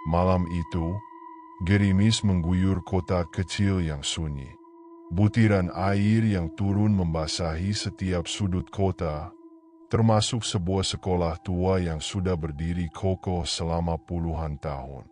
Malam itu, gerimis mengguyur kota kecil yang sunyi. Butiran air yang turun membasahi setiap sudut kota, termasuk sebuah sekolah tua yang sudah berdiri kokoh selama puluhan tahun.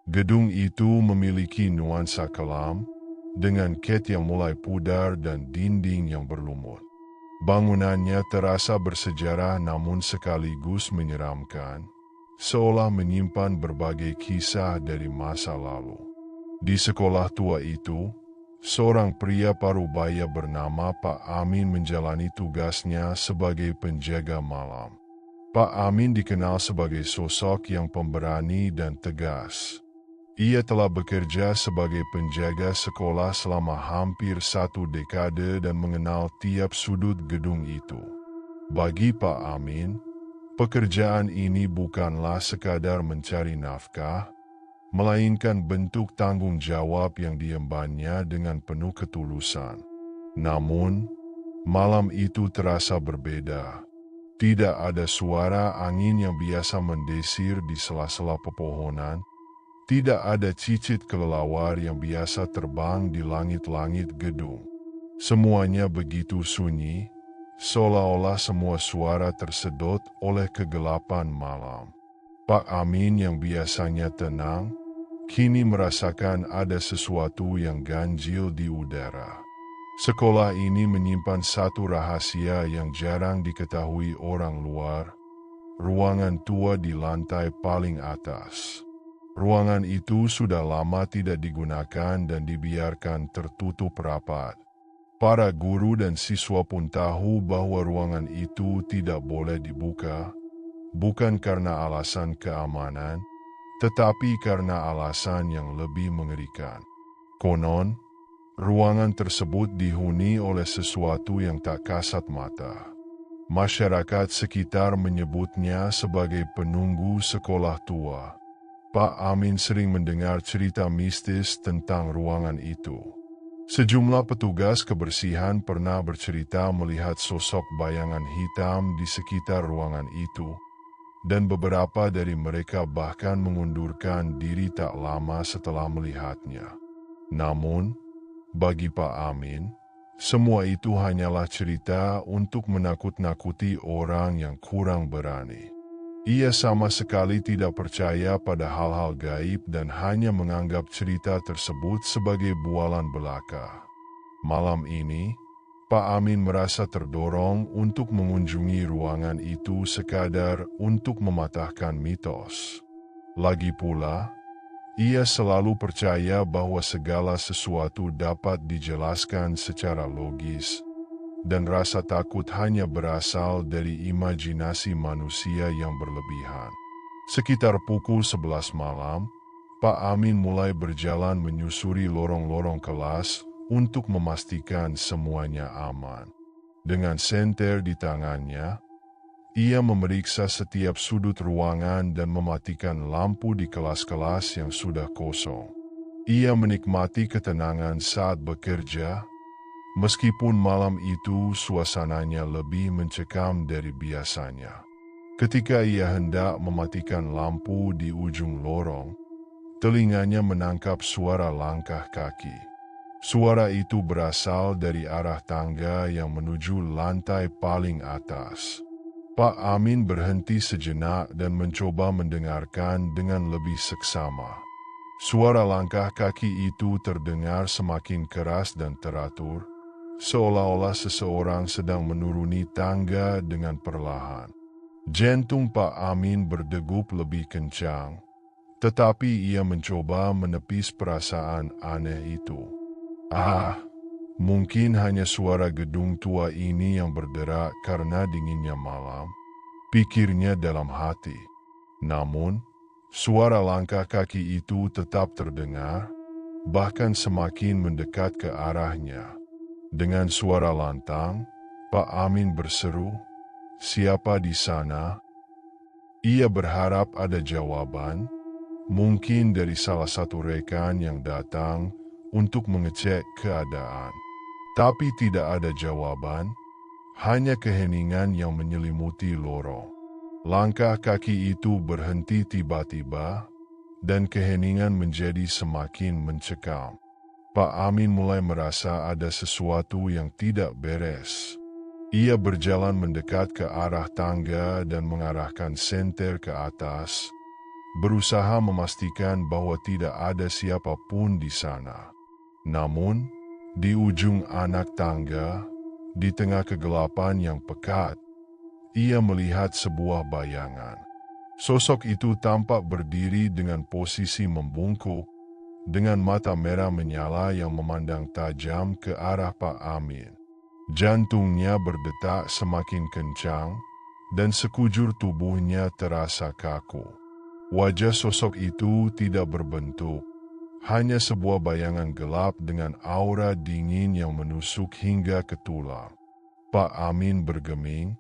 Gedung itu memiliki nuansa kelam, dengan cat yang mulai pudar dan dinding yang berlumut. Bangunannya terasa bersejarah namun sekaligus menyeramkan, seolah menyimpan berbagai kisah dari masa lalu. Di sekolah tua itu, seorang pria parubaya bernama Pak Amin menjalani tugasnya sebagai penjaga malam. Pak Amin dikenal sebagai sosok yang pemberani dan tegas. Ia telah bekerja sebagai penjaga sekolah selama hampir 1 dekade dan mengenal tiap sudut gedung itu. Bagi Pak Amin, pekerjaan ini bukanlah sekadar mencari nafkah, melainkan bentuk tanggung jawab yang diembannya dengan penuh ketulusan. Namun, malam itu terasa berbeda. Tidak ada suara angin yang biasa mendesir di sela-sela pepohonan. Tidak ada cicit kelelawar yang biasa terbang di langit-langit gedung. Semuanya begitu sunyi, seolah-olah semua suara tersedot oleh kegelapan malam. Pak Amin yang biasanya tenang, kini merasakan ada sesuatu yang ganjil di udara. Sekolah ini menyimpan satu rahasia yang jarang diketahui orang luar. Ruangan tua di lantai paling atas. Ruangan itu sudah lama tidak digunakan dan dibiarkan tertutup rapat. Para guru dan siswa pun tahu bahwa ruangan itu tidak boleh dibuka, bukan karena alasan keamanan, tetapi karena alasan yang lebih mengerikan. Konon, ruangan tersebut dihuni oleh sesuatu yang tak kasat mata. Masyarakat sekitar menyebutnya sebagai penunggu sekolah tua. Pak Amin sering mendengar cerita mistis tentang ruangan itu. Sejumlah petugas kebersihan pernah bercerita melihat sosok bayangan hitam di sekitar ruangan itu, dan beberapa dari mereka bahkan mengundurkan diri tak lama setelah melihatnya. Namun, bagi Pak Amin, semua itu hanyalah cerita untuk menakut-nakuti orang yang kurang berani. Ia sama sekali tidak percaya pada hal-hal gaib dan hanya menganggap cerita tersebut sebagai bualan belaka. Malam ini, Pak Amin merasa terdorong untuk mengunjungi ruangan itu sekadar untuk mematahkan mitos. Lagi pula, ia selalu percaya bahwa segala sesuatu dapat dijelaskan secara logis, dan rasa takut hanya berasal dari imajinasi manusia yang berlebihan. Sekitar pukul 11 malam, Pak Amin mulai berjalan menyusuri lorong-lorong kelas untuk memastikan semuanya aman. Dengan senter di tangannya, ia memeriksa setiap sudut ruangan dan mematikan lampu di kelas-kelas yang sudah kosong. Ia menikmati ketenangan saat bekerja, meskipun malam itu suasananya lebih mencekam dari biasanya. Ketika ia hendak mematikan lampu di ujung lorong, telinganya menangkap suara langkah kaki. Suara itu berasal dari arah tangga yang menuju lantai paling atas. Pak Amin berhenti sejenak dan mencoba mendengarkan dengan lebih seksama. Suara langkah kaki itu terdengar semakin keras dan teratur, seolah-olah seseorang sedang menuruni tangga dengan perlahan. Jantung Pak Amin berdegup lebih kencang, tetapi ia mencoba menepis perasaan aneh itu. Mungkin hanya suara gedung tua ini yang berderak karena dinginnya malam, pikirnya dalam hati. Namun, suara langkah kaki itu tetap terdengar, bahkan semakin mendekat ke arahnya. Dengan suara lantang, Pak Amin berseru, "Siapa di sana?" Ia berharap ada jawaban, mungkin dari salah satu rekan yang datang untuk mengecek keadaan. Tapi tidak ada jawaban, hanya keheningan yang menyelimuti lorong. Langkah kaki itu berhenti tiba-tiba, dan keheningan menjadi semakin mencekam. Pak Amin mulai merasa ada sesuatu yang tidak beres. Ia berjalan mendekat ke arah tangga dan mengarahkan senter ke atas, berusaha memastikan bahwa tidak ada siapapun di sana. Namun, di ujung anak tangga, di tengah kegelapan yang pekat, ia melihat sebuah bayangan. Sosok itu tampak berdiri dengan posisi membungkuk, dengan mata merah menyala yang memandang tajam ke arah Pak Amin. Jantungnya berdetak semakin kencang, dan sekujur tubuhnya terasa kaku. Wajah sosok itu tidak berbentuk, hanya sebuah bayangan gelap dengan aura dingin yang menusuk hingga ke tulang. Pak Amin bergeming,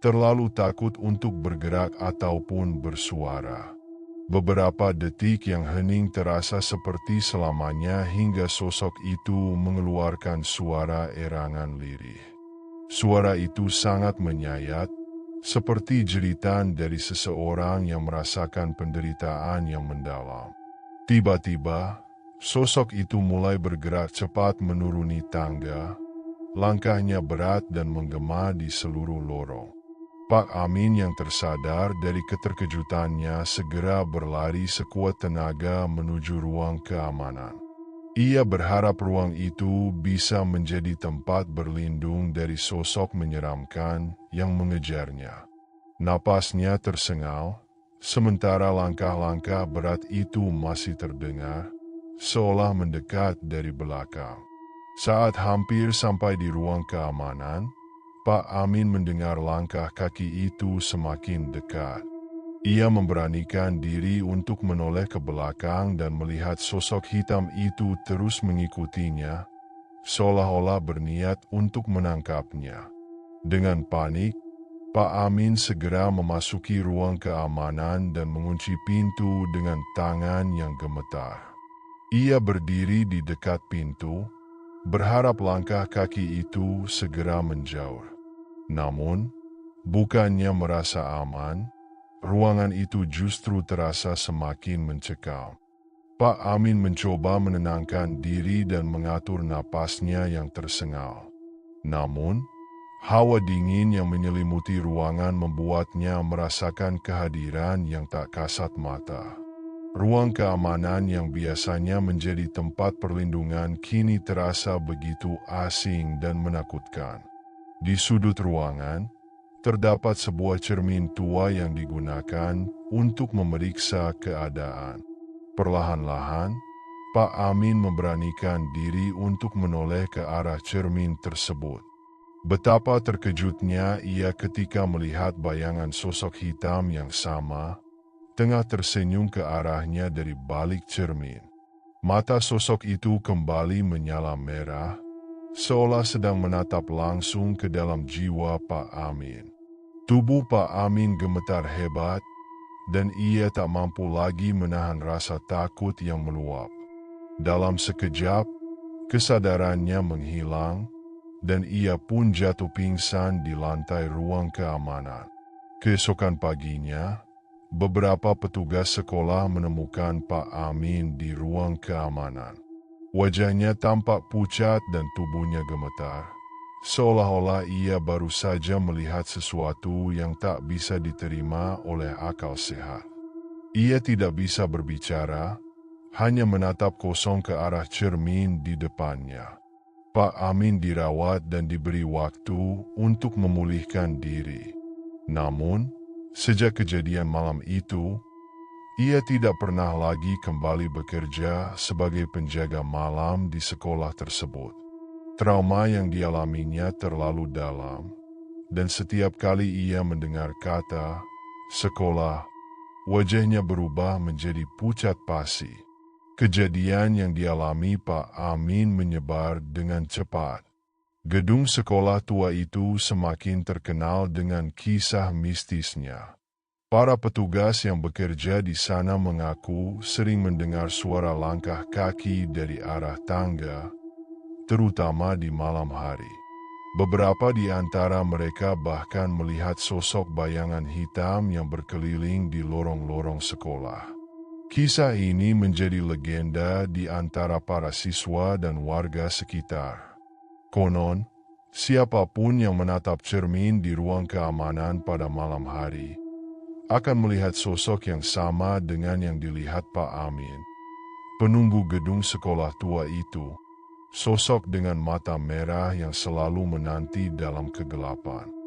terlalu takut untuk bergerak ataupun bersuara. Beberapa detik yang hening terasa seperti selamanya hingga sosok itu mengeluarkan suara erangan lirih. Suara itu sangat menyayat, seperti jeritan dari seseorang yang merasakan penderitaan yang mendalam. Tiba-tiba, sosok itu mulai bergerak cepat menuruni tangga. Langkahnya berat dan menggema di seluruh lorong. Pak Amin yang tersadar dari keterkejutannya segera berlari sekuat tenaga menuju ruang keamanan. Ia berharap ruang itu bisa menjadi tempat berlindung dari sosok menyeramkan yang mengejarnya. Napasnya tersengal, sementara langkah-langkah berat itu masih terdengar, seolah mendekat dari belakang. Saat hampir sampai di ruang keamanan, Pak Amin mendengar langkah kaki itu semakin dekat. Ia memberanikan diri untuk menoleh ke belakang dan melihat sosok hitam itu terus mengikutinya, seolah-olah berniat untuk menangkapnya. Dengan panik, Pak Amin segera memasuki ruang keamanan dan mengunci pintu dengan tangan yang gemetar. Ia berdiri di dekat pintu, berharap langkah kaki itu segera menjauh. Namun, bukannya merasa aman, ruangan itu justru terasa semakin mencekam. Pak Amin mencoba menenangkan diri dan mengatur napasnya yang tersengal. Namun, hawa dingin yang menyelimuti ruangan membuatnya merasakan kehadiran yang tak kasat mata. Ruang keamanan yang biasanya menjadi tempat perlindungan kini terasa begitu asing dan menakutkan. Di sudut ruangan, terdapat sebuah cermin tua yang digunakan untuk memeriksa keadaan. Perlahan-lahan, Pak Amin memberanikan diri untuk menoleh ke arah cermin tersebut. Betapa terkejutnya ia ketika melihat bayangan sosok hitam yang sama, tengah tersenyum ke arahnya dari balik cermin. Mata sosok itu kembali menyala merah, seolah sedang menatap langsung ke dalam jiwa Pak Amin. Tubuh Pak Amin gemetar hebat, dan ia tak mampu lagi menahan rasa takut yang meluap. Dalam sekejap, kesadarannya menghilang, dan ia pun jatuh pingsan di lantai ruang keamanan. Keesokan paginya, beberapa petugas sekolah menemukan Pak Amin di ruang keamanan. Wajahnya tampak pucat dan tubuhnya gemetar, seolah-olah ia baru saja melihat sesuatu yang tak bisa diterima oleh akal sehat. Ia tidak bisa berbicara, hanya menatap kosong ke arah cermin di depannya. Pak Amin dirawat dan diberi waktu untuk memulihkan diri. Namun, sejak kejadian malam itu, ia tidak pernah lagi kembali bekerja sebagai penjaga malam di sekolah tersebut. Trauma yang dialaminya terlalu dalam, dan setiap kali ia mendengar kata sekolah, wajahnya berubah menjadi pucat pasi. Kejadian yang dialami Pak Amin menyebar dengan cepat. Gedung sekolah tua itu semakin terkenal dengan kisah mistisnya. Para petugas yang bekerja di sana mengaku sering mendengar suara langkah kaki dari arah tangga, terutama di malam hari. Beberapa di antara mereka bahkan melihat sosok bayangan hitam yang berkeliling di lorong-lorong sekolah. Kisah ini menjadi legenda di antara para siswa dan warga sekitar. Konon, siapapun yang menatap cermin di ruang keamanan pada malam hari akan melihat sosok yang sama dengan yang dilihat Pak Amin, penunggu gedung sekolah tua itu. Sosok dengan mata merah yang selalu menanti dalam kegelapan.